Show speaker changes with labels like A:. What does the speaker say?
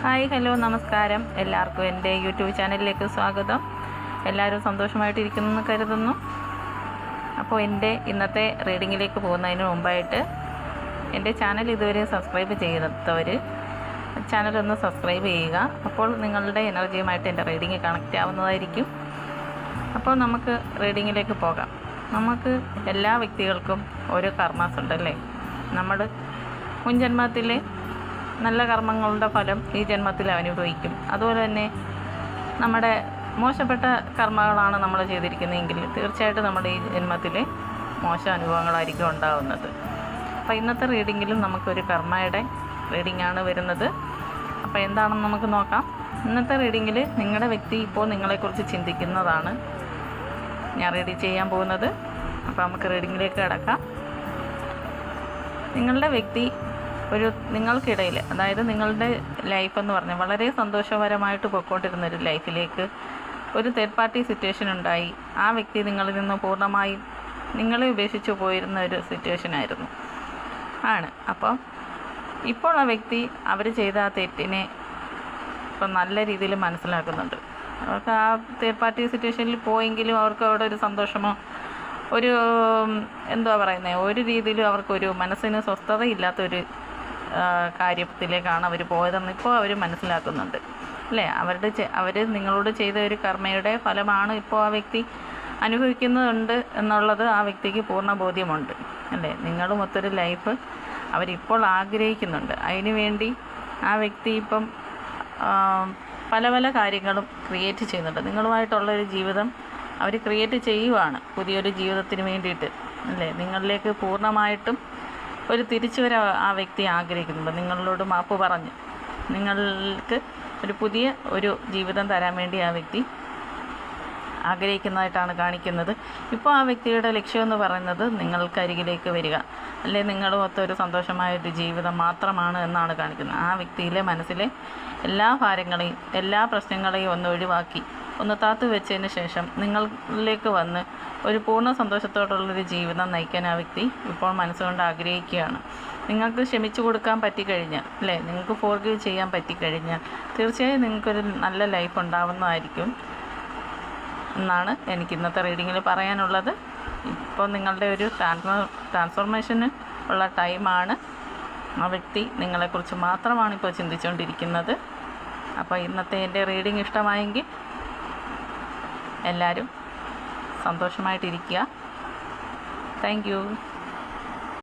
A: Hi hello നമസ്കാരം. എല്ലാവർക്കും എൻ്റെ യൂട്യൂബ് ചാനലിലേക്ക് സ്വാഗതം. എല്ലാവരും സന്തോഷമായിട്ടിരിക്കുന്നെന്ന് കരുതുന്നു. അപ്പോൾ എൻ്റെ ഇന്നത്തെ റീഡിങ്ങിലേക്ക് പോകുന്നതിന് മുമ്പായിട്ട് എൻ്റെ ചാനൽ ഇതുവരെ സബ്സ്ക്രൈബ് ചെയ്യാത്തവർ ചാനലൊന്ന് സബ്സ്ക്രൈബ് ചെയ്യുക. അപ്പോൾ നിങ്ങളുടെ എനർജിയുമായിട്ട് എൻ്റെ റീഡിങ് കണക്റ്റ് ആവുന്നതായിരിക്കും. അപ്പോൾ നമുക്ക് റീഡിങ്ങിലേക്ക് പോകാം. നമുക്ക് എല്ലാ വ്യക്തികൾക്കും ഓരോ കർമാസ് ഉണ്ടല്ലേ. നമ്മൾ മുൻജന്മത്തിലെ നല്ല കർമ്മങ്ങളുടെ ഫലം ഈ ജന്മത്തിൽ അനുഭവിക്കും. അതുപോലെ തന്നെ നമ്മുടെ മോശപ്പെട്ട കർമ്മങ്ങളാണ് നമ്മൾ ചെയ്തിരിക്കുന്നതെങ്കിൽ തീർച്ചയായിട്ടും നമ്മുടെ ഈ ജന്മത്തിൽ മോശം അനുഭവങ്ങളായിരിക്കും ഉണ്ടാകുന്നത്. അപ്പോൾ ഇന്നത്തെ റീഡിങ്ങിലും നമുക്കൊരു കർമ്മയുടെ റീഡിങ്ങാണ് വരുന്നത്. അപ്പോൾ എന്താണെന്ന് നമുക്ക് നോക്കാം. ഇന്നത്തെ റീഡിങ്ങിൽ നിങ്ങളുടെ വ്യക്തി ഇപ്പോൾ നിങ്ങളെക്കുറിച്ച് ചിന്തിക്കുന്നതാണ് ഞാൻ റീഡ് ചെയ്യാൻ പോകുന്നത്. അപ്പോൾ നമുക്ക് റീഡിങ്ങിലേക്ക് കിടക്കാം. നിങ്ങളുടെ വ്യക്തി നിങ്ങൾക്കിടയിൽ, അതായത് നിങ്ങളുടെ ലൈഫെന്ന് പറഞ്ഞാൽ വളരെ സന്തോഷകരമായിട്ട് പോയിക്കൊണ്ടിരുന്നൊരു ലൈഫിലേക്ക് ഒരു തേർഡ് പാർട്ടി സിറ്റുവേഷൻ ഉണ്ടായി. ആ വ്യക്തി നിങ്ങളിൽ നിന്ന് പൂർണ്ണമായും നിങ്ങളെ ഉപേക്ഷിച്ച് പോയിരുന്ന ഒരു സിറ്റുവേഷനായിരുന്നു അപ്പം ഇപ്പോൾ ആ വ്യക്തി അവർ ചെയ്ത ആ തെറ്റിനെ ഇപ്പം നല്ല രീതിയിൽ മനസ്സിലാക്കുന്നുണ്ട്. അവർക്ക് ആ തേർഡ് പാർട്ടി സിറ്റുവേഷനിൽ പോയെങ്കിലും അവർക്ക് അവിടെ ഒരു സന്തോഷമോ ഒരു ഒരു രീതിയിലും അവർക്കൊരു മനസ്സിന് സ്വസ്ഥതയില്ലാത്തൊരു കാര്യത്തിലേക്കാണ് അവർ പോയതെന്ന് ഇപ്പോൾ അവർ മനസ്സിലാക്കുന്നുണ്ട് അല്ലേ. അവർ നിങ്ങളോട് ചെയ്ത ഒരു കർമ്മയുടെ ഫലമാണ് ഇപ്പോൾ ആ വ്യക്തി അനുഭവിക്കുന്നുണ്ട് എന്നുള്ളത് ആ വ്യക്തിക്ക് പൂർണ്ണ ബോധ്യമുണ്ട് അല്ലേ. നിങ്ങളുമൊത്തൊരു ലൈഫ് അവരിപ്പോൾ ആഗ്രഹിക്കുന്നുണ്ട്. അതിനു വേണ്ടി ആ വ്യക്തി ഇപ്പം പല പല കാര്യങ്ങളും ക്രിയേറ്റ് ചെയ്യുന്നുണ്ട്. നിങ്ങളുമായിട്ടുള്ളൊരു ജീവിതം അവർ ക്രിയേറ്റ് ചെയ്യുവാണ്, പുതിയൊരു ജീവിതത്തിന് വേണ്ടിയിട്ട് അല്ലേ. നിങ്ങളിലേക്ക് പൂർണ്ണമായിട്ടും ഒരു തിരിച്ചുവരവ് ആ വ്യക്തി ആഗ്രഹിക്കുന്നുണ്ട്. നിങ്ങളോട് മാപ്പ് പറഞ്ഞ് നിങ്ങൾക്ക് ഒരു പുതിയ ഒരു ജീവിതം തരാൻ വേണ്ടി ആ വ്യക്തി ആഗ്രഹിക്കുന്നതായിട്ടാണ് കാണിക്കുന്നത്. ഇപ്പോൾ ആ വ്യക്തിയുടെ ലക്ഷ്യമെന്ന് പറയുന്നത് നിങ്ങൾക്കരികിലേക്ക് വരിക, അല്ലെ നിങ്ങളുമൊത്തൊരു സന്തോഷമായൊരു ജീവിതം മാത്രമാണ് എന്നാണ് കാണിക്കുന്നത്. ആ വ്യക്തിയിലെ മനസ്സിലെ എല്ലാ ഭാരങ്ങളെയും എല്ലാ പ്രശ്നങ്ങളെയും ഒന്ന് ഒഴിവാക്കി ഒന്ന് താത്തു വെച്ചതിന് ശേഷം നിങ്ങളിലേക്ക് വന്ന് ഒരു പൂർണ്ണ സന്തോഷത്തോടുള്ളൊരു ജീവിതം നയിക്കാൻ ആ വ്യക്തി ഇപ്പോൾ മനസ്സുകൊണ്ട് ആഗ്രഹിക്കുകയാണ്. നിങ്ങൾക്ക് ക്ഷമിച്ചു കൊടുക്കാൻ പറ്റിക്കഴിഞ്ഞാൽ അല്ലേ, നിങ്ങൾക്ക് ഫോർഗീവ് ചെയ്യാൻ പറ്റിക്കഴിഞ്ഞാൽ തീർച്ചയായും നിങ്ങൾക്കൊരു നല്ല ലൈഫ് ഉണ്ടാവുന്നതായിരിക്കും എന്നാണ് എനിക്ക് ഇന്നത്തെ റീഡിങ്ങിൽ പറയാനുള്ളത്. ഇപ്പോൾ നിങ്ങളുടെ ഒരു ട്രാൻസ്ഫോർമേഷന് ഉള്ള ടൈമാണ്. ആ വ്യക്തി നിങ്ങളെക്കുറിച്ച് മാത്രമാണ് ഇപ്പോൾ ചിന്തിച്ചുകൊണ്ടിരിക്കുന്നത്. അപ്പോൾ ഇന്നത്തെ എൻ്റെ റീഡിങ് ഇഷ്ടമായെങ്കിൽ എല്ലാവരും സന്തോഷമായിട്ടിരിക്കുക. Thank you.